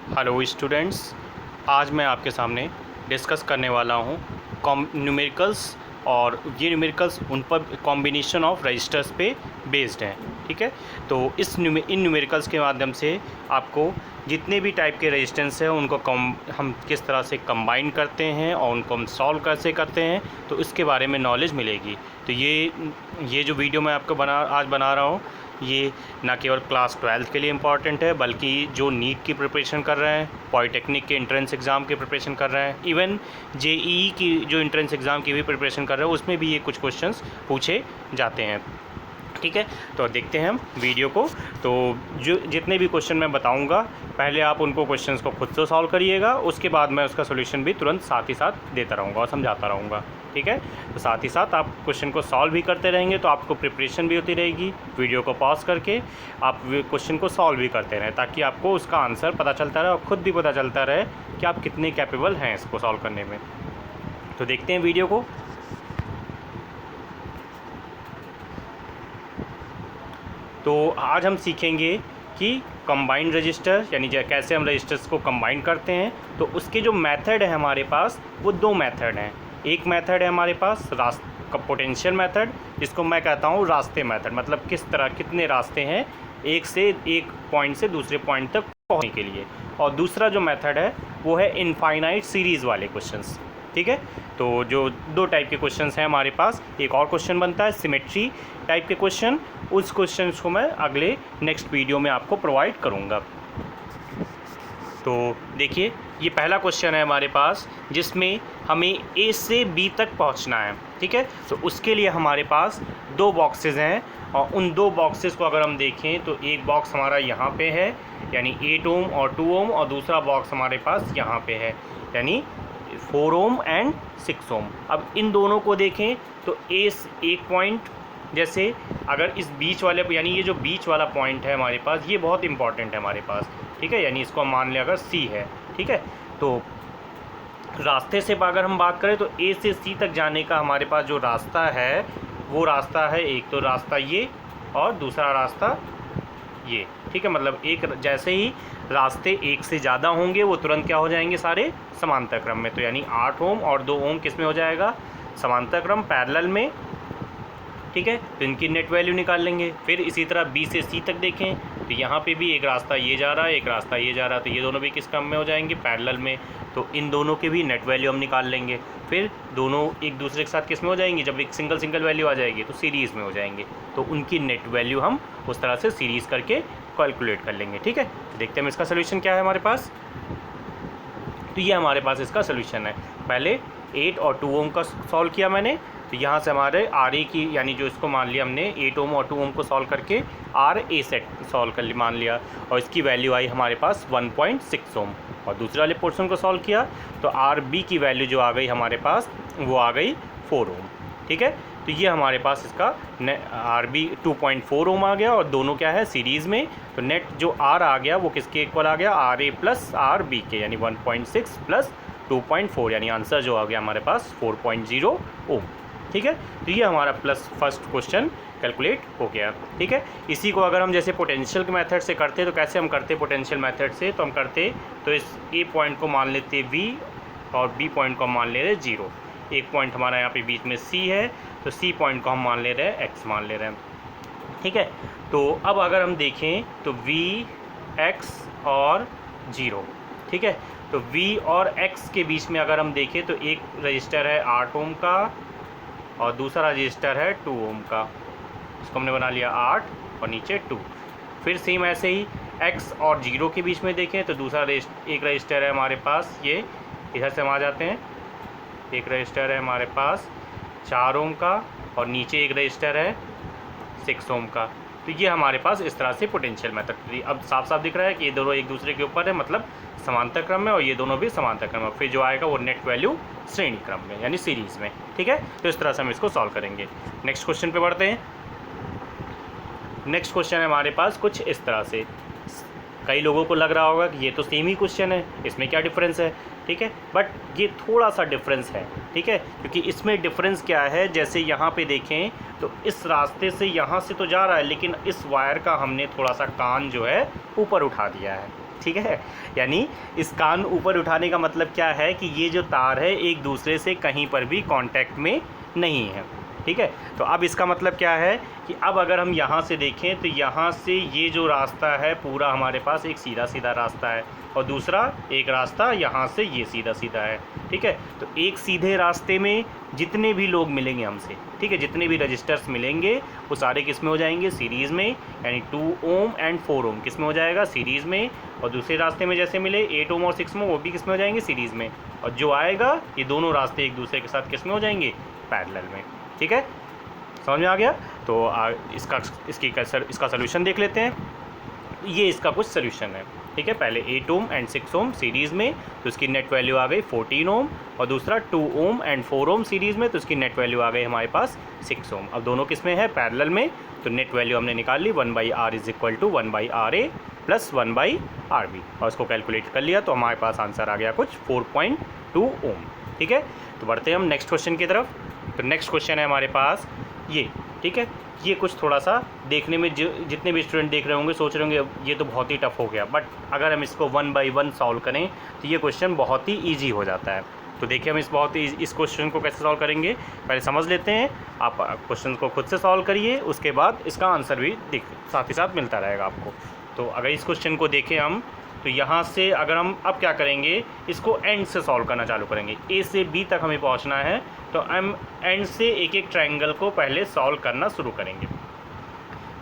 Hello students, आज मैं आपके सामने डिस्कस करने वाला हूँ न्यूमेरिकल्स। और ये न्यूमेरिकल्स उन पर कॉम्बिनेशन ऑफ रजिस्टर्स पे बेस्ड हैं। ठीक है, तो इन न्यूमेरिकल्स के माध्यम से आपको जितने भी टाइप के रेजिस्टेंस हैं उनको हम किस तरह से कंबाइन करते हैं और उनको हम सॉल्व कैसे करते हैं, तो इसके बारे में नॉलेज मिलेगी। तो ये जो वीडियो मैं आपको आज बना रहा हूँ, ये ना केवल क्लास 12 के लिए इम्पॉर्टेंट है, बल्कि जो नीट की प्रिपरेशन कर रहे हैं, पॉलिटेक्निक के एंट्रेंस एग्ज़ाम की प्रिपरेशन कर रहे हैं, इवन जेईई की जो एंट्रेंस एग्ज़ाम की भी प्रिपरेशन कर रहे हैं, उसमें भी ये कुछ क्वेश्चंस पूछे जाते हैं। ठीक है, तो देखते हैं हम वीडियो को। तो जो जितने भी क्वेश्चन मैं बताऊंगा, पहले आप उनको क्वेश्चंस को खुद से सॉल्व करिएगा, उसके बाद मैं उसका सॉल्यूशन भी तुरंत साथ ही साथ देता रहूँगा और समझाता रहूँगा। ठीक है, तो साथ ही साथ आप क्वेश्चन को सॉल्व भी करते रहेंगे तो आपको प्रिपरेशन भी होती रहेगी। वीडियो को पॉज करके आप क्वेश्चन को सॉल्व भी करते रहें, ताकि आपको उसका आंसर पता चलता रहे और ख़ुद भी पता चलता रहे कि आप कितने कैपेबल हैं इसको सॉल्व करने में। तो देखते हैं वीडियो को। तो आज हम सीखेंगे कि कंबाइंड रजिस्टर यानी कैसे हम रजिस्टर्स को कंबाइन करते हैं। तो उसके जो मेथड है हमारे पास, वो दो मेथड हैं। एक मेथड है हमारे पास पोटेंशियल मेथड, जिसको मैं कहता हूँ रास्ते मेथड, मतलब कितने रास्ते हैं एक पॉइंट से दूसरे पॉइंट तक पहुँचने के लिए। और दूसरा जो मेथड है वो है इनफाइनाइट सीरीज़ वाले क्वेश्चंस। ठीक है, तो जो दो टाइप के क्वेश्चंस हैं हमारे पास, एक और क्वेश्चन बनता है सिमेट्री टाइप के क्वेश्चन। उस क्वेश्चन को मैं अगले नेक्स्ट वीडियो में आपको प्रोवाइड करूँगा। तो देखिए, ये पहला क्वेश्चन है हमारे पास, जिसमें हमें ए से बी तक पहुंचना है। ठीक है, तो उसके लिए हमारे पास दो बॉक्सेस हैं, और उन दो बॉक्सेस को अगर हम देखें तो एक बॉक्स हमारा यहाँ पे है, यानी 8 ओम और 2 ओम, और दूसरा बॉक्स हमारे पास यहाँ पे है, यानी 4 ओम एंड 6 ओम। अब इन दोनों को देखें तो एक पॉइंट, जैसे अगर इस बीच वाले, यानी ये जो बीच वाला पॉइंट है हमारे पास, ये बहुत इंपॉर्टेंट है हमारे पास। ठीक है, यानी इसको हम मान लें अगर सी है। ठीक है, तो रास्ते से अगर हम बात करें तो ए से सी तक जाने का हमारे पास जो रास्ता है, वो रास्ता है, एक तो रास्ता ये और दूसरा रास्ता ये। ठीक है, मतलब जैसे ही रास्ते एक से ज़्यादा होंगे वो तुरंत क्या हो जाएंगे, सारे समांतर क्रम में। तो यानी 8 ओम और 2 ओम किस में हो जाएगा, समांतर क्रम, पैरेलल में। ठीक है, तो इनकी नेट वैल्यू निकाल लेंगे। फिर इसी तरह बी से सी तक देखें तो यहाँ पे भी एक रास्ता ये जा रहा है, एक रास्ता ये जा रहा है, तो ये दोनों भी किस क्रम में हो जाएंगे, पैरेलल में। तो इन दोनों के भी नेट वैल्यू हम निकाल लेंगे। फिर दोनों एक दूसरे के साथ किस में हो जाएंगी, जब एक सिंगल वैल्यू आ जाएगी तो सीरीज़ में हो जाएंगे। तो उनकी नेट वैल्यू हम उस तरह से सीरीज़ करके कैलकुलेट कर लेंगे। ठीक है, तो देखते हैं इसका सोल्यूशन क्या है हमारे पास। तो ये हमारे पास इसका सोल्यूशन है। पहले 8 और 2 ओम का सॉल्व किया मैंने, तो यहाँ से हमारे आर ए की, यानी जो इसको मान लिया हमने 8 ओम और 2 ओम को सॉल्व करके आर ए सेट सॉल्व कर मान लिया, और इसकी वैल्यू आई हमारे पास 1.6 ओम। और दूसरे वाले पोर्शन को सॉल्व किया तो आर बी की वैल्यू जो आ गई हमारे पास, वो आ गई 4 ओम। ठीक है, तो ये हमारे पास इसका आर बी 2.4 ओम आ गया, और दोनों क्या है, सीरीज़ में। तो नेट जो आर आ गया वो किसके इक्वल आ गया, R A plus R B के, यानी 1.6 प्लस 2.4, यानी आंसर जो आ गया हमारे पास 4.0 ओम। ठीक है, तो ये हमारा फर्स्ट क्वेश्चन कैलकुलेट हो गया। ठीक है, इसी को अगर हम जैसे पोटेंशियल के मेथड से करते तो कैसे हम करते पोटेंशियल मेथड से, तो हम करते तो इस ए पॉइंट को मान लेते V और बी पॉइंट को हम मान ले रहे 0। एक पॉइंट हमारा यहाँ पे बीच में C है, तो C पॉइंट को हम मान ले रहे हैं X मान ले रहे हैं। ठीक है, तो अब अगर हम देखें तो V, X और 0। ठीक है, तो V और X के बीच में अगर हम देखें तो एक रजिस्टर है 8 ओम का और दूसरा रजिस्टर है 2 ओम का। इसको हमने बना लिया 8 और नीचे 2। फिर सेम ऐसे ही X और 0 के बीच में देखें तो दूसरा एक रजिस्टर है हमारे पास, ये इधर से हम आ जाते हैं, एक रजिस्टर है हमारे पास 4 ओम का और नीचे एक रजिस्टर है 6 ओम का। तो ये हमारे पास इस तरह से पोटेंशियल मेथड। अब साफ साफ दिख रहा है कि ये दोनों एक दूसरे के ऊपर है, मतलब समांतर क्रम में, और ये दोनों भी समांतर क्रम में। फिर जो आएगा वो नेट वैल्यू श्रेणी क्रम में, यानी सीरीज़ में। ठीक है, तो इस तरह से हम इसको सॉल्व करेंगे। नेक्स्ट क्वेश्चन पे बढ़ते हैं। नेक्स्ट क्वेश्चन है हमारे पास कुछ इस तरह से। कई लोगों को लग रहा होगा कि ये तो सेम ही क्वेश्चन है, इसमें क्या डिफरेंस है। ठीक है, बट ये थोड़ा सा डिफरेंस है। ठीक है, क्योंकि इसमें डिफरेंस क्या है, जैसे यहाँ पे देखें तो इस रास्ते से यहाँ से तो जा रहा है, लेकिन इस वायर का हमने थोड़ा सा कान जो है ऊपर उठा दिया है। ठीक है, यानी इस कान ऊपर उठाने का मतलब क्या है कि ये जो तार है एक दूसरे से कहीं पर भी कांटेक्ट में नहीं है। ठीक है, तो अब इसका मतलब क्या है कि अब अगर हम यहाँ से देखें तो यहाँ से ये जो रास्ता है पूरा हमारे पास एक सीधा सीधा रास्ता है और दूसरा एक रास्ता यहाँ से ये सीधा सीधा है। ठीक है, तो एक सीधे रास्ते में जितने भी लोग मिलेंगे हमसे, ठीक है, जितने भी रजिस्टर्स मिलेंगे वो सारे किस में हो जाएंगे, सीरीज़ में, यानी 2 ओम एंड 4 ओम किस में हो जाएगा, सीरीज़ में। और दूसरे रास्ते में जैसे मिले 8 ओम और 6 ओम, वो भी किस में हो जाएंगे, सीरीज़ में। और जो आएगा ये दोनों रास्ते एक दूसरे के साथ किस में हो जाएंगे, पैरेलल में। ठीक है, समझ में आ गया। तो इसका सोल्यूशन देख लेते हैं। ये इसका कुछ सोल्यूशन है। ठीक है, पहले 8 ओम एंड 6 ओम सीरीज़ में, तो इसकी नेट वैल्यू आ गई 14 ओम। और दूसरा 2 ओम एंड 4 ओम सीरीज़ में, तो इसकी नेट वैल्यू आ गई हमारे पास 6 ओम। अब दोनों किस में है, पैरेलल में, तो नेट वैल्यू हमने निकाल ली 1/r is equal to 1/RA plus 1/RB और इसको कैलकुलेट कर लिया तो हमारे पास आंसर आ गया कुछ 4.2 ओम। ठीक है, तो बढ़ते हैं हम नेक्स्ट क्वेश्चन की तरफ। तो नेक्स्ट क्वेश्चन है हमारे पास ये। ठीक है, ये कुछ थोड़ा सा देखने में जितने भी स्टूडेंट देख रहे होंगे सोच रहे होंगे ये तो बहुत ही टफ हो गया, बट अगर हम इसको 1 बाई 1 सॉल्व करें तो ये क्वेश्चन बहुत ही ईजी हो जाता है। तो देखिए हम इस क्वेश्चन को कैसे सॉल्व करेंगे, पहले समझ लेते हैं। आप क्वेश्चन को खुद से सॉल्व करिए, उसके बाद इसका आंसर भी साथ ही साथ मिलता रहेगा आपको। तो अगर इस क्वेश्चन को देखें हम, तो यहाँ से अगर हम अब क्या करेंगे, इसको एंड से सॉल्व करना चालू करेंगे। ए से बी तक हमें पहुँचना है, तो हम एंड से एक एक ट्रायंगल को पहले सॉल्व करना शुरू करेंगे।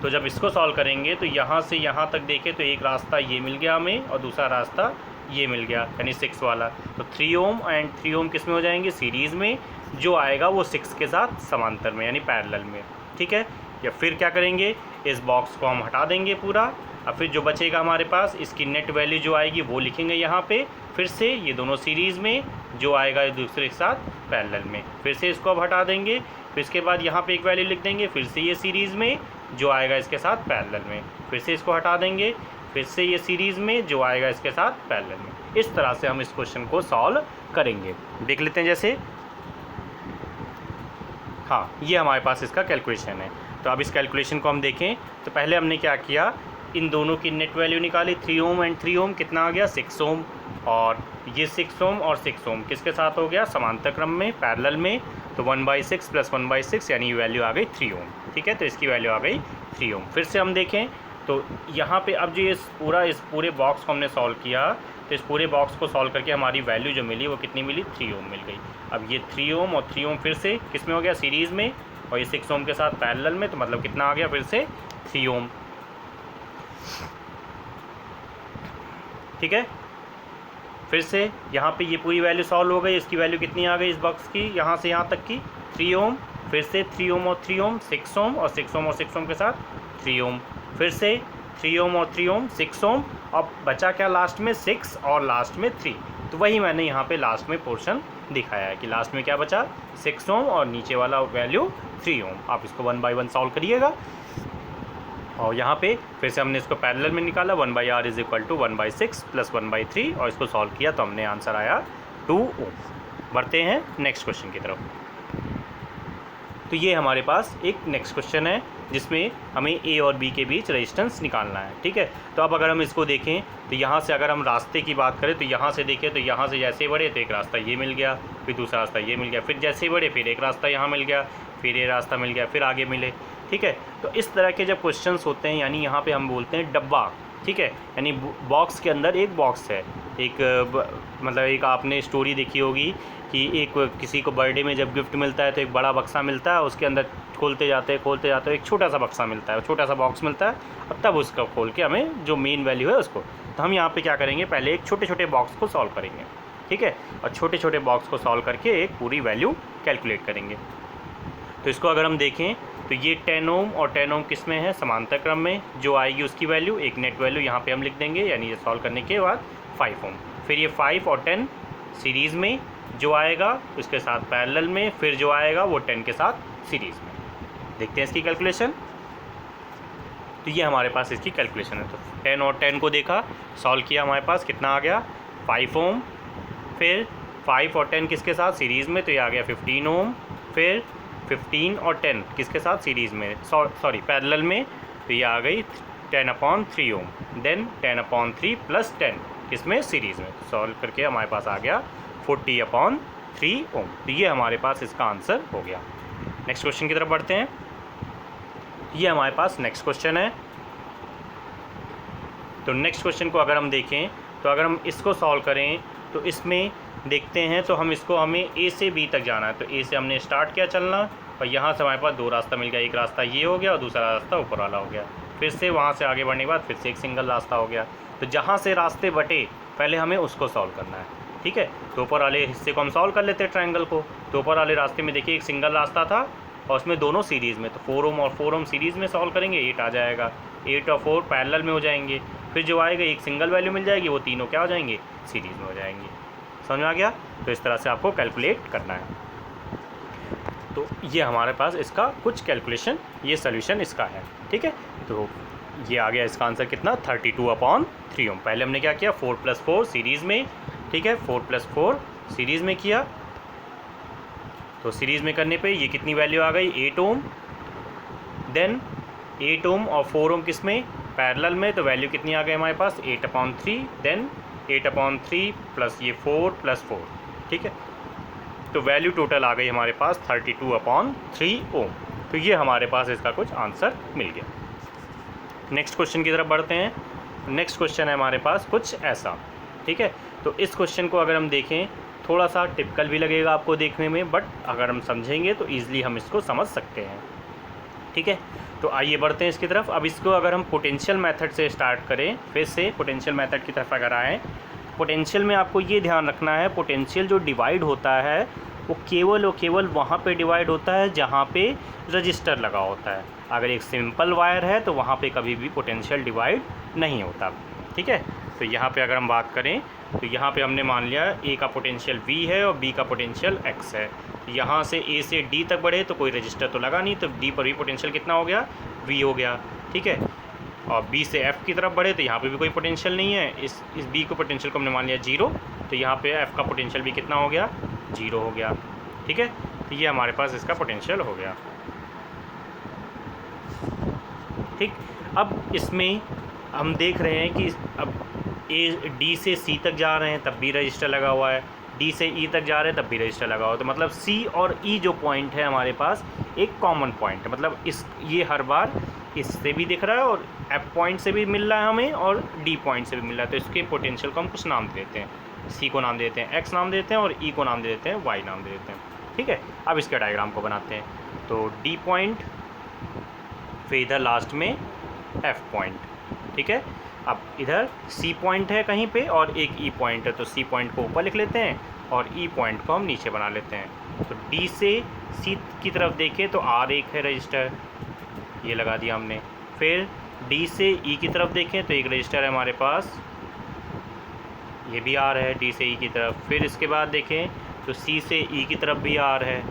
तो जब इसको सॉल्व करेंगे तो यहाँ से यहाँ तक देखें तो एक रास्ता ये मिल गया हमें और दूसरा रास्ता ये मिल गया, यानी 6 वाला। तो 3 ओम एंड 3 ओम किस में हो जाएंगे, सीरीज़ में। जो आएगा वो 6 के साथ समांतर में, यानी पैरेलल में। ठीक है, या फिर क्या करेंगे, इस बॉक्स को हम हटा देंगे पूरा। अब फिर जो बचेगा हमारे पास, इसकी नेट वैल्यू जो आएगी वो लिखेंगे यहाँ पे। फिर से ये दोनों सीरीज़ में, जो आएगा एक दूसरे के साथ पैरेलल में। फिर से इसको अब हटा देंगे, फिर इसके बाद यहाँ पे एक वैल्यू लिख देंगे। फिर से ये सीरीज़ में, जो आएगा इसके साथ पैरेलल में। फिर से इसको हटा देंगे, फिर से ये सीरीज़ में, जो आएगा इसके साथ पैरेलल में। इस तरह से हम इस क्वेश्चन को सॉल्व करेंगे। देख लेते हैं जैसे, हाँ, ये हमारे पास इसका कैलकुलेशन है। तो अब इस कैलकुलेशन को हम देखें तो पहले हमने क्या किया, इन दोनों की नेट वैल्यू निकाली। 3 ओम एंड 3 ओम कितना आ गया, 6 ओम। और ये 6 ओम और 6 ओम किसके साथ हो गया, समांतर क्रम में, पैरेलल में। तो 1/6 प्लस 1/6 यानी वैल्यू आ गई 3 ओम। ठीक है, तो इसकी वैल्यू आ गई 3 ओम। फिर से हम देखें तो यहाँ पे अब जो इस पूरे बॉक्स को हमने सॉल्व किया, तो इस पूरे बॉक्स को सॉल्व करके हमारी वैल्यू जो मिली वो कितनी मिली, 3 ओम मिल गई। अब ये 3 ओम और 3 ओम फिर से किस में हो गया, सीरीज़ में, और ये 6 ओम के साथ पैरेलल में। तो मतलब कितना आ गया, फिर से 3 ओम। ठीक है, फिर से यहाँ पे ये पूरी वैल्यू सॉल्व हो गई। इसकी वैल्यू कितनी आ गई इस बॉक्स की, यहाँ से यहाँ तक की 3 ओम। फिर से 3 ओम और 3 ओम, 6 ओम और 6 ओम और 6 ओम के साथ 3 ओम। फिर से 3 ओम और 3 ओम, 6 ओम। अब बचा क्या लास्ट में, 6 और लास्ट में 3। तो वही मैंने यहाँ पे लास्ट में पोर्शन दिखाया है कि लास्ट में क्या बचा, 6 ओम और नीचे वाला वैल्यू 3 ओम। आप इसको 1 बाई 1 सॉल्व करिएगा। और यहाँ पे फिर से हमने इसको पैरेलल में निकाला, 1/r is equal to 1/6 plus 1/3 और इसको सॉल्व किया तो हमने आंसर आया 2 ओम। बढ़ते हैं नेक्स्ट क्वेश्चन की तरफ। तो ये हमारे पास एक नेक्स्ट क्वेश्चन है जिसमें हमें ए और बी के बीच रेजिस्टेंस निकालना है। ठीक है, तो अब अगर हम इसको देखें तो यहाँ से अगर हम रास्ते की बात करें तो यहाँ से देखें तो यहाँ से जैसे बढ़े तो एक रास्ता ये मिल गया, फिर दूसरा रास्ता ये मिल गया, फिर जैसे बढ़े फिर एक रास्ता यहाँ मिल गया, फिर ये रास्ता मिल गया, फिर आगे मिले। ठीक है, तो इस तरह के जब क्वेश्चंस होते हैं, यानी यहाँ पे हम बोलते हैं डब्बा। ठीक है, यानी बॉक्स के अंदर एक बॉक्स है, मतलब एक आपने स्टोरी देखी होगी कि एक किसी को बर्थडे में जब गिफ्ट मिलता है तो एक बड़ा बक्सा मिलता है, उसके अंदर खोलते जाते हैं एक छोटा सा बक्सा मिलता है, छोटा सा बॉक्स मिलता है, और तब उसका खोल के हमें जो मेन वैल्यू है उसको। तो हम यहाँ पे क्या करेंगे, पहले एक छोटे छोटे बॉक्स को सॉल्व करेंगे। ठीक है, और छोटे छोटे बॉक्स को सॉल्व करके एक पूरी वैल्यू कैलकुलेट करेंगे। तो इसको अगर हम देखें तो ये 10 ओम और 10 ओम किस में है, समांतर क्रम में। जो आएगी उसकी वैल्यू, एक नेट वैल्यू यहाँ पे हम लिख देंगे, यानी ये सॉल्व करने के बाद 5 ओम। फिर ये 5 और 10 सीरीज़ में, जो आएगा उसके साथ पैरेलल में, फिर जो आएगा वो 10 के साथ सीरीज़ में। देखते हैं इसकी कैलकुलेशन। तो ये हमारे पास इसकी कैलकुलेशन है। तो 10 और 10 को देखा, सॉल्व किया, हमारे पास कितना आ गया, 5 ओम। फिर 5 और 10 किसके साथ, सीरीज़ में, तो ये आ गया 15 ओम। फिर 15 और 10 किसके साथ, सीरीज़ में, सॉरी पैरेलल में, तो ये आ गई 10/3 ओम, देन 10/3 प्लस 10 किसमें, सीरीज़ में। सॉल्व करके हमारे पास आ गया 40/3 ओम। तो ये हमारे पास इसका आंसर हो गया। नेक्स्ट क्वेश्चन की तरफ बढ़ते हैं। ये हमारे पास नेक्स्ट क्वेश्चन है। तो नेक्स्ट क्वेश्चन को अगर हम देखें, तो अगर हम इसको सॉल्व करें तो इसमें देखते हैं, तो हमें ए से बी तक जाना है। तो ए से हमने स्टार्ट किया चलना और यहाँ से हमारे पास दो रास्ता मिल गया, एक रास्ता ये हो गया और दूसरा रास्ता ऊपर वाला हो गया। फिर से वहाँ से आगे बढ़ने के बाद फिर से एक सिंगल रास्ता हो गया। तो जहाँ से रास्ते बटे पहले हमें उसको सॉल्व करना है, ठीक है। तो ऊपर वाले हिस्से को हम सॉल्व कर लेते हैं ट्रायंगल को। तो ऊपर वाले रास्ते में देखिए एक सिंगल रास्ता था और उसमें दोनों सीरीज़ में, तो 4 ओम और 4 ओम सीरीज़ में सॉल्व करेंगे, 8 आ जाएगा। 8 और 4 पैरेलल में हो जाएंगे। फिर जो आएगा एक सिंगल वैल्यू मिल जाएगी, वो तीनों क्या हो जाएंगे, सीरीज़ में हो जाएंगे। समझ में आ गया। तो इस तरह से आपको कैलकुलेट करना है। तो ये हमारे पास इसका कुछ कैलकुलेशन, ये सोल्यूशन इसका है, ठीक है। तो ये आ गया इसका आंसर कितना, 32/3 ओम। पहले हमने क्या किया, 4 + 4 सीरीज़ में, ठीक है, 4 + 4 सीरीज़ में किया। तो सीरीज़ में करने पे ये कितनी वैल्यू आ गई, 8 ओम। देन 8 ओम और 4 ओम किस में, पैरेलल में। तो वैल्यू कितनी आ गई हमारे पास, 8/3। देन 8/3 प्लस ये 4 + 4, ठीक है। तो वैल्यू टोटल आ गई हमारे पास 32/3 ओम। तो ये हमारे पास इसका कुछ आंसर मिल गया। नेक्स्ट क्वेश्चन की तरफ बढ़ते हैं। नेक्स्ट क्वेश्चन है हमारे पास कुछ ऐसा, ठीक है। तो इस क्वेश्चन को अगर हम देखें, थोड़ा सा टिपिकल भी लगेगा आपको देखने में, बट अगर हम समझेंगे तो ईज़िली हम इसको समझ सकते हैं, ठीक है। तो आइए बढ़ते हैं इसकी तरफ। अब इसको अगर हम पोटेंशियल मेथड से स्टार्ट करें, फिर से पोटेंशियल मेथड की तरफ अगर आएँ, पोटेंशियल में आपको ये ध्यान रखना है, पोटेंशियल जो डिवाइड होता है वो केवल और केवल वहाँ पे डिवाइड होता है जहाँ पे रजिस्टर लगा होता है। अगर एक सिंपल वायर है तो वहाँ पे कभी भी पोटेंशियल डिवाइड नहीं होता, ठीक है। तो यहाँ पे अगर हम बात करें, तो यहाँ पे हमने मान लिया ए का पोटेंशियल V है और B का पोटेंशियल X है। यहाँ से A से D तक बढ़े तो कोई रजिस्टर तो लगा नहीं, तो D पर भी पोटेंशियल कितना हो गया, V हो गया, ठीक है। और B से F की तरफ बढ़े तो यहाँ पे भी कोई पोटेंशियल नहीं है। इस B को पोटेंशियल को हमने मान लिया 0, तो यहाँ पे F का पोटेंशियल भी कितना हो गया, 0 हो गया, ठीक है। तो ये हमारे पास इसका पोटेंशियल हो गया, ठीक। अब इसमें हम देख रहे हैं कि अब D से C तक जा रहे हैं तब भी रजिस्टर लगा हुआ है, D से E तक जा रहे हैं तब भी रजिस्टर लगा हुआ है। तो मतलब C और E जो पॉइंट है हमारे पास एक कॉमन पॉइंट है, मतलब ये हर बार इससे भी दिख रहा है और F पॉइंट से भी मिल रहा है हमें और D पॉइंट से भी मिल रहा है। तो इसके पोटेंशियल को हम कुछ नाम देते हैं, C को नाम देते हैं X नाम देते हैं और E को नाम दे देते हैं Y नाम दे देते हैं, ठीक है। अब इसके डायग्राम को बनाते हैं। तो D पॉइंट, फिर इधर लास्ट में F पॉइंट, ठीक है। अब इधर C पॉइंट है कहीं पे और एक E पॉइंट है, तो C पॉइंट को ऊपर लिख लेते हैं और E पॉइंट को हम नीचे बना लेते हैं। तो D से C की तरफ देखें तो R1 है रजिस्टर, ये लगा दिया हमने। फिर D से E की तरफ देखें तो एक रजिस्टर है हमारे पास, ये भी R है D से E की तरफ। फिर इसके बाद देखें तो C से E की तरफ भी R है,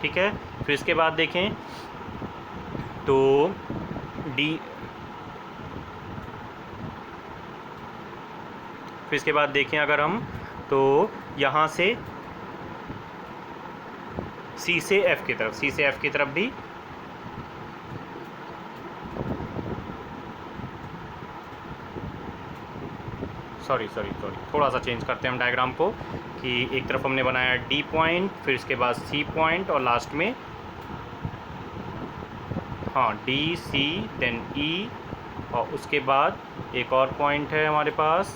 ठीक है। फिर इसके बाद देखें तो फिर इसके बाद देखें अगर हम, तो यहाँ से C से F की तरफ भी सॉरी थोड़ा सा चेंज करते हैं हम डायग्राम को, कि एक तरफ हमने बनाया D पॉइंट, फिर इसके बाद C पॉइंट और लास्ट में हाँ D C देन E, और उसके बाद एक और पॉइंट है हमारे पास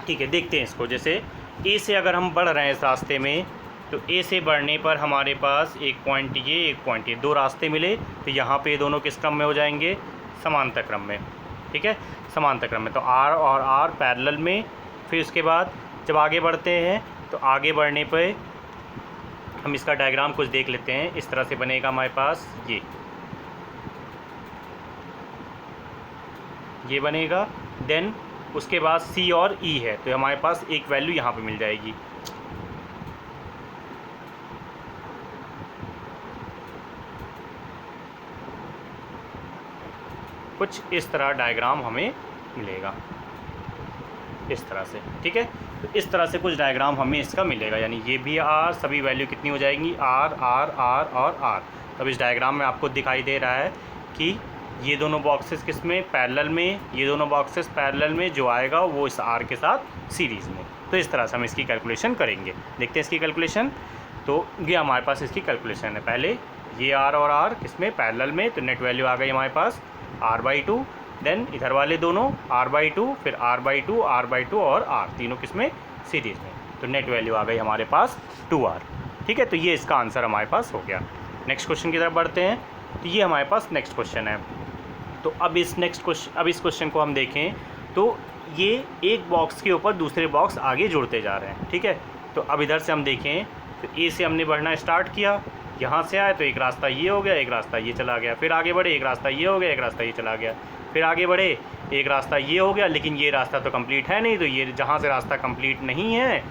ठीक है। देखते हैं इसको, जैसे A से अगर हम बढ़ रहे हैं इस रास्ते में, तो A से बढ़ने पर हमारे पास एक पॉइंट ये, दो रास्ते मिले, तो यहाँ पे दोनों किस क्रम में हो जाएंगे, समांतर क्रम में, ठीक है, समांतर क्रम में। तो R और R पैरेलल में। फिर उसके बाद जब आगे बढ़ते हैं तो आगे बढ़ने पर हम इसका डायग्राम कुछ देख लेते हैं। इस तरह से बनेगा हमारे पास, ये बनेगा। देन उसके बाद C और E है, तो हमारे पास एक वैल्यू यहाँ पे मिल जाएगी, कुछ इस तरह डायग्राम हमें मिलेगा। इस तरह से, ठीक है। तो इस तरह से कुछ डायग्राम हमें इसका मिलेगा, यानी ये भी आर, सभी वैल्यू कितनी हो जाएंगी, आर आर आर और आर। अब इस डायग्राम में आपको दिखाई दे रहा है कि ये दोनों बॉक्सेस किस में, पैरेलल में, ये दोनों बॉक्सेस पैरेलल में, जो आएगा वो इस आर के साथ सीरीज़ में। तो इस तरह से हम इसकी कैलकुलेशन करेंगे। देखते हैं इसकी कैलकुलेशन। तो ये हमारे पास इसकी कैलकुलेशन है। पहले ये आर और आर किस में, पैरेलल में, तो नेट वैल्यू आ गई हमारे पास r/2। देन इधर वाले दोनों r/2, फिर r/2, r/2 और r, तीनों किस में, सीरीज़ में। तो नेट वैल्यू आ गई हमारे पास 2r, ठीक है। तो ये इसका आंसर हमारे पास हो गया। नेक्स्ट क्वेश्चन की तरफ बढ़ते हैं। तो ये हमारे पास नेक्स्ट क्वेश्चन है। तो अब इस क्वेश्चन को हम देखें तो ये एक बॉक्स के ऊपर दूसरे बॉक्स आगे जुड़ते जा रहे हैं, ठीक है। तो अब इधर से हम देखें तो ए से हमने बढ़ना स्टार्ट किया, यहाँ से आए तो एक रास्ता ये हो गया, एक रास्ता ये चला गया, फिर आगे बढ़े एक रास्ता ये हो गया, एक रास्ता ये चला गया, फिर आगे बढ़े एक रास्ता ये हो गया, लेकिन ये रास्ता तो कंप्लीट है नहीं, तो ये जहाँ से रास्ता कंप्लीट नहीं है,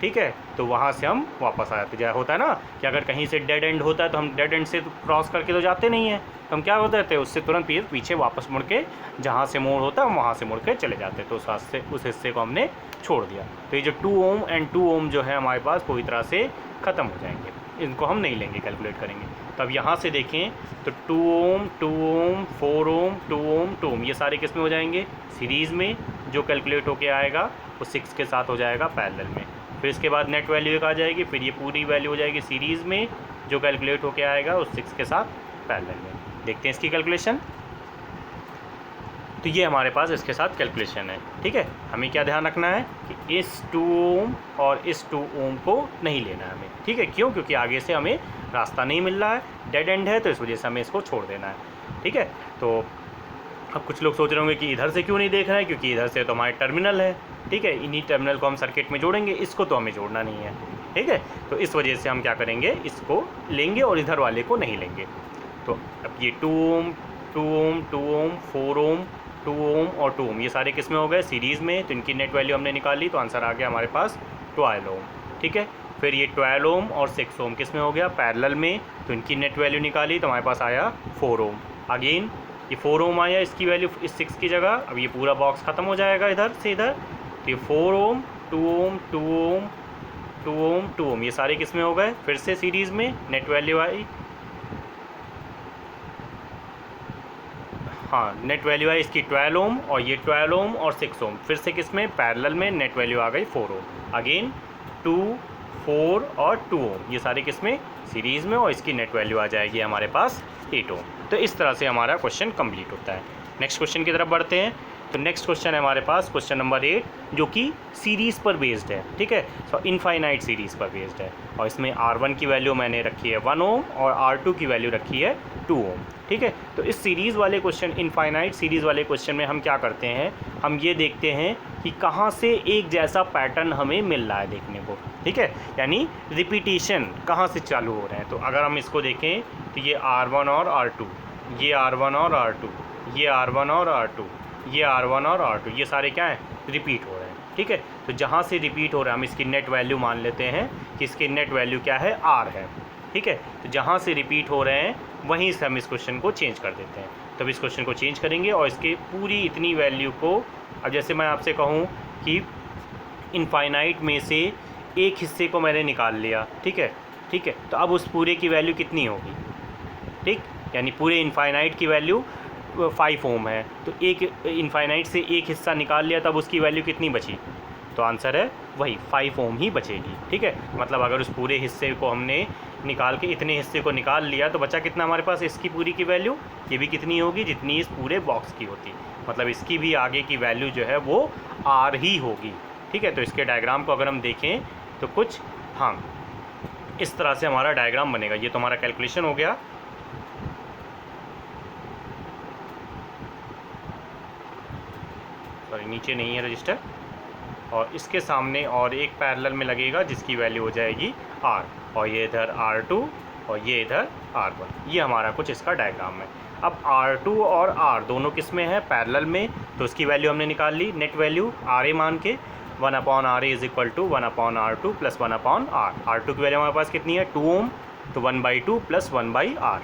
ठीक है, तो वहाँ से हम वापस आ जाते। जैसे होता है ना कि अगर कहीं से डेड एंड होता है तो हम डेड एंड से क्रॉस करके तो जाते नहीं हैं, तो हम क्या होते थे, उससे तुरंत पीछे वापस मुड़ के जहाँ से मोड़ होता है हम वहाँ से मुड़ के चले जाते। तो उस हिस्से को हमने छोड़ दिया। तो ये जो 2 ओम एंड 2 ओम जो है हमारे पास पूरी तरह से ख़त्म हो जाएंगे, इनको हम नहीं लेंगे, कैलकुलेट करेंगे। तो अब यहाँ से देखें तो 2 ओम 2 ओम 4 ओम 2 ओम 2 ओम, ये सारे किस में हो जाएंगे, सीरीज़ में। जो कैलकुलेट होके आएगा वो 6 के साथ हो जाएगा पैरेलल में। फिर इसके बाद नेट वैल्यू एक आ जाएगी, फिर ये पूरी वैल्यू हो जाएगी सीरीज़ में, जो कैलकुलेट होके आएगा उस 6 के साथ पैरेलल में। देखते हैं इसकी कैलकुलेशन। तो ये हमारे पास इसके साथ कैलकुलेशन है, ठीक है। हमें क्या ध्यान रखना है कि इस 2 ओम और इस 2 ओम को नहीं लेना है हमें, ठीक है। क्यों? क्योंकि आगे से हमें रास्ता नहीं मिल रहा है, डेड एंड है, तो इस वजह से हमें इसको छोड़ देना है, ठीक है। तो अब कुछ लोग सोच रहे होंगे कि इधर से क्यों नहीं देख रहे हैं, क्योंकि इधर से तो हमारे टर्मिनल है, ठीक है। इन्हीं टर्मिनल को हम सर्किट में जोड़ेंगे, इसको तो हमें जोड़ना नहीं है, ठीक है। तो इस वजह से हम क्या करेंगे, इसको लेंगे और इधर वाले को नहीं लेंगे। तो अब ये 2 ओम 2 ओम 2 ओम 4 ओम 2 ओम और 2 ओम, ये सारे किस में हो गए, सीरीज़ में। तो इनकी नेट वैल्यू हमने निकाल ली, तो आंसर आ गया हमारे पास 12 ओम, ठीक है। फिर ये 12 ओम और 6 ओम किस में हो गया, पैरेलल में। तो इनकी नेट वैल्यू निकाली तो हमारे पास आया 4 ओम। अगेन ये 4 ओम आया, इसकी वैल्यू इस 6 की जगह। अब ये पूरा बॉक्स ख़त्म हो जाएगा इधर से इधर। तो ये 4 ओम 2 ओम 2 ओम 2 ओम 2 ओम, ये सारे किस में हो गए, फिर से सीरीज़ में। नेट वैल्यू आई, हाँ, नेट वैल्यू आई इसकी 12 ओम, और ये 12 ओम और 6 ओम फिर से किस में, पैरेलल में। नेट वैल्यू आ गई 4 ओम। अगेन 2 4 और 2 ओम, ये सारे किस में, सीरीज़ में, और इसकी नेट वैल्यू आ जाएगी हमारे पास 8 ओम। तो इस तरह से हमारा क्वेश्चन कंप्लीट होता है। नेक्स्ट क्वेश्चन की तरफ बढ़ते हैं। तो नेक्स्ट क्वेश्चन है हमारे पास क्वेश्चन नंबर 8, जो कि सीरीज़ पर बेस्ड है, ठीक है। सो इनफाइनाइट सीरीज़ पर बेस्ड है, और इसमें R1 की वैल्यू मैंने रखी है 1 ओम और R2 की वैल्यू रखी है 2 ओम, ठीक है। तो इस सीरीज़ वाले क्वेश्चन, इनफाइनाइट सीरीज़ वाले क्वेश्चन में हम क्या करते हैं, हम ये देखते हैं कि कहाँ से एक जैसा पैटर्न हमें मिल रहा है देखने को, ठीक है। यानी रिपीटिशन कहाँ से चालू हो रहे हैं। तो अगर हम इसको देखें तो ये R1 और R2, ये R1 और R2, ये R1 और R2, ये R1 और R2, ये सारे क्या हैं, रिपीट हो रहे हैं, ठीक है। तो जहाँ से रिपीट हो रहा है हम इसकी नेट वैल्यू मान लेते हैं कि इसकी नेट वैल्यू क्या है, R है, ठीक है। तो जहाँ से रिपीट हो रहे हैं वहीं से हम इस क्वेश्चन को चेंज कर देते हैं। तब इस क्वेश्चन को चेंज करेंगे और इसके पूरी इतनी वैल्यू को, अब जैसे मैं आपसे कहूँ कि इनफाइनाइट में से एक हिस्से को मैंने निकाल लिया, ठीक है, ठीक है। तो अब उस पूरे की वैल्यू कितनी होगी, ठीक, यानी पूरे इनफाइनाइट की वैल्यू 5 ओम है, तो एक इनफाइनाइट से एक हिस्सा निकाल लिया, तब उसकी वैल्यू कितनी बची, तो आंसर है वही 5 ओम ही बचेगी, ठीक है। मतलब अगर उस पूरे हिस्से को हमने निकाल के इतने हिस्से को निकाल लिया तो बचा कितना हमारे पास, इसकी पूरी की वैल्यू, ये भी कितनी होगी जितनी इस पूरे बॉक्स की होती, मतलब इसकी भी आगे की वैल्यू जो है वो R ही होगी, ठीक है। तो इसके डायग्राम को अगर हम देखें तो कुछ हाँ इस तरह से हमारा डायग्राम बनेगा। ये तो हमारा कैलकुलेशन हो गया। सॉरी, नीचे नहीं है रजिस्टर, और इसके सामने और एक पैरेलल में लगेगा जिसकी वैल्यू हो जाएगी R, और ये इधर R2 और ये इधर R1। ये हमारा कुछ इसका डायग्राम है। अब R2 और R दोनों किस में है, पैरेलल में, तो उसकी वैल्यू हमने निकाल ली, नेट वैल्यू RA मान के 1/RA is equal to 1/R2 plus 1/R। R2 की वैल्यू हमारे पास कितनी है, 2 ओम, तो 1/2 प्लस 1/R,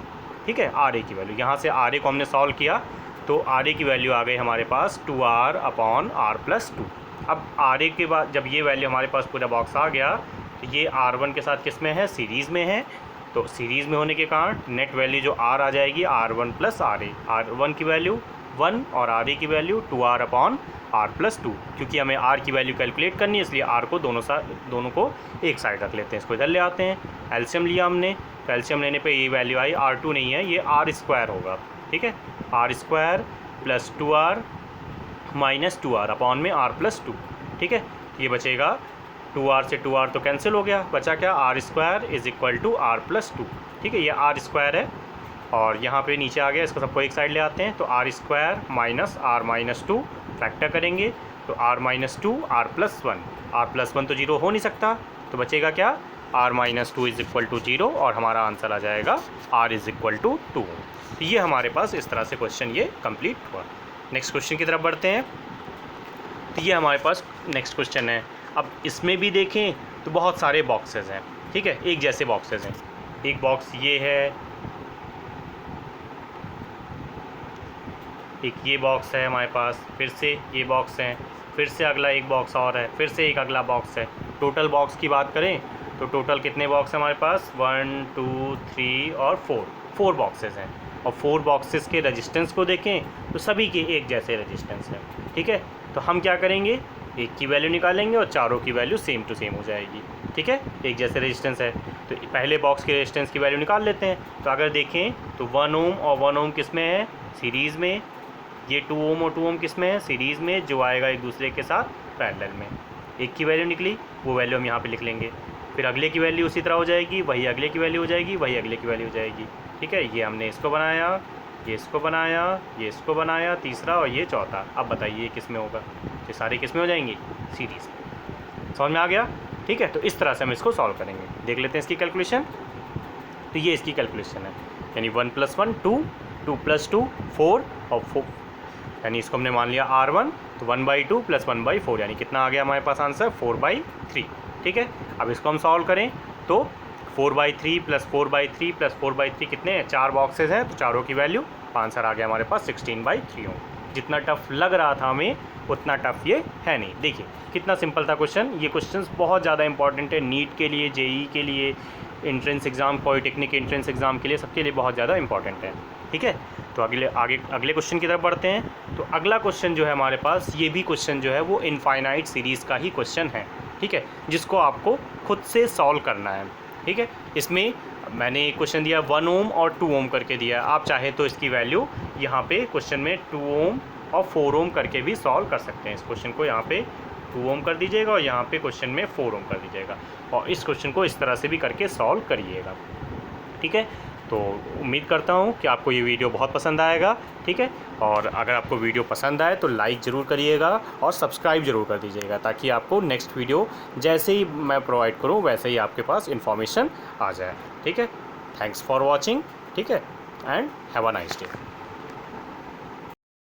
ठीक है। RA की वैल्यू, यहाँ से RA को हमने सॉल्व किया तो RA की वैल्यू आ गई हमारे पास 2R/R + 2, अब RA के बाद जब ये वैल्यू हमारे पास पूरा बॉक्स आ गया तो ये R1 के साथ किस में है, सीरीज़ में है। तो सीरीज़ में होने के कारण नेट वैल्यू जो R आ जाएगी R1 प्लस RA। R1 की वैल्यू 1 और RA की value 2R upon R plus 2, क्योंकि हमें R की वैल्यू कैलकुलेट करनी है इसलिए R को दोनों को एक साइड रख लेते हैं। इसको इधर ले आते हैं, एलसीएम लिया हमने, तो एलसीएम लेने पे ये वैल्यू आई R2 नहीं है, ये R² होगा। ठीक है, R² plus 2R minus 2R upon में R प्लस 2। ठीक है, ये बचेगा 2R से 2R तो कैंसिल हो गया, बचा क्या, R² is equal to R plus 2। ठीक है, ये R² है और यहाँ पे नीचे आ गया, इसको सबको एक साइड ले आते हैं। तो R² minus R minus 2 factor करेंगे तो R minus 2 R plus 1। R plus 1 तो 0 हो नहीं सकता, तो बचेगा क्या, R minus 2 is equal to 0 और हमारा आंसर आ जाएगा R इज़ इक्वल टू 2। तो ये हमारे पास इस तरह से क्वेश्चन ये कंप्लीट हुआ। नेक्स्ट क्वेश्चन की तरफ बढ़ते हैं। तो ये हमारे पास नेक्स्ट क्वेश्चन है। अब इसमें भी देखें तो बहुत सारे बॉक्सेस हैं। ठीक है, एक जैसे बॉक्सेस हैं। एक बॉक्स ये है, एक ये बॉक्स है हमारे पास, फिर से ये बॉक्स हैं, फिर से अगला एक बॉक्स और है, फिर से एक अगला बॉक्स है। टोटल बॉक्स की बात करें तो टोटल कितने बॉक्स हैं हमारे पास, 1 2 3 और 4 बॉक्सेस हैं। और 4 बॉक्सेस के रेजिस्टेंस को देखें तो सभी के एक जैसे रेजिस्टेंस हैं। ठीक है, तो हम क्या करेंगे, एक की वैल्यू निकालेंगे और चारों की वैल्यू सेम टू सेम हो जाएगी। ठीक है, एक जैसे रेजिस्टेंस है तो पहले बॉक्स के रेजिस्टेंस की वैल्यू निकाल लेते हैं। तो अगर देखें तो 1 ओम और 1 ओम किस में है, सीरीज़ में। ये 2 ओम और 2 ओम किस में है, सीरीज़ में, जो आएगा एक दूसरे के साथ पैरेलल में। एक की वैल्यू निकली, वो वैल्यू हम यहाँ पे लिख लेंगे। फिर अगले की वैल्यू उसी तरह हो जाएगी, वही अगले की वैल्यू हो जाएगी, वही अगले की वैल्यू हो जाएगी। ठीक है, ये हमने इसको बनाया, ये इसको बनाया, ये इसको बनाया, तीसरा और ये चौथा। अब बताइए ये किस में होगा, ये सारे किस में हो जाएंगी, सीरीज़ में। समझ में आ गया। ठीक है, तो इस तरह से हम इसको सॉल्व करेंगे। देख लेते हैं इसकी कैलकुलेशन। तो ये इसकी कैलकुलेशन है, यानी 1 + 1 2, 2 + 2 4 और 4, यानी इसको हमने मान लिया R1, तो 1/2 + 1/4, यानी कितना आ गया हमारे पास आंसर, 4/3। ठीक है, अब इसको हम सॉल्व करें तो 4/3 + 4/3 + 4/3 कितने हैं, 4 बॉक्सेस हैं, तो चारों की वैल्यू आंसर आ गया हमारे पास 16/3। जितना टफ लग रहा था हमें उतना टफ ये है नहीं। देखिए कितना सिंपल था क्वेश्चन। ये क्वेश्चंस बहुत ज़्यादा इंपॉर्टेंट है नीट के लिए, जेई के लिए, entrance exam, polytechnic entrance exam के लिए, सबके लिए बहुत ज़्यादा इंपॉर्टेंट है। ठीक है, तो अगले क्वेश्चन की तरफ बढ़ते हैं। तो अगला क्वेश्चन जो है हमारे पास, ये भी क्वेश्चन जो है वो इनफाइनाइट सीरीज़ का ही क्वेश्चन है। ठीक है, जिसको आपको खुद से सॉल्व करना है। ठीक है, इसमें मैंने एक क्वेश्चन दिया 1 ओम और 2 ओम करके दिया। आप चाहे तो इसकी वैल्यू यहाँ पे क्वेश्चन में 2 ओम और 4 ओम करके भी सॉल्व कर सकते हैं। इस क्वेश्चन को यहाँ पे 2 ओम कर दीजिएगा और यहाँ पे क्वेश्चन में 4 ओम कर दीजिएगा और इस क्वेश्चन को इस तरह से भी करके सॉल्व करिएगा। ठीक है, तो उम्मीद करता हूँ कि आपको ये वीडियो बहुत पसंद आएगा। ठीक है, और अगर आपको वीडियो पसंद आए तो लाइक ज़रूर करिएगा और सब्सक्राइब ज़रूर कर दीजिएगा, ताकि आपको नेक्स्ट वीडियो जैसे ही मैं प्रोवाइड करूँ वैसे ही आपके पास इन्फॉर्मेशन आ जाए। ठीक है, थैंक्स फॉर वॉचिंग। ठीक है, and have a nice day.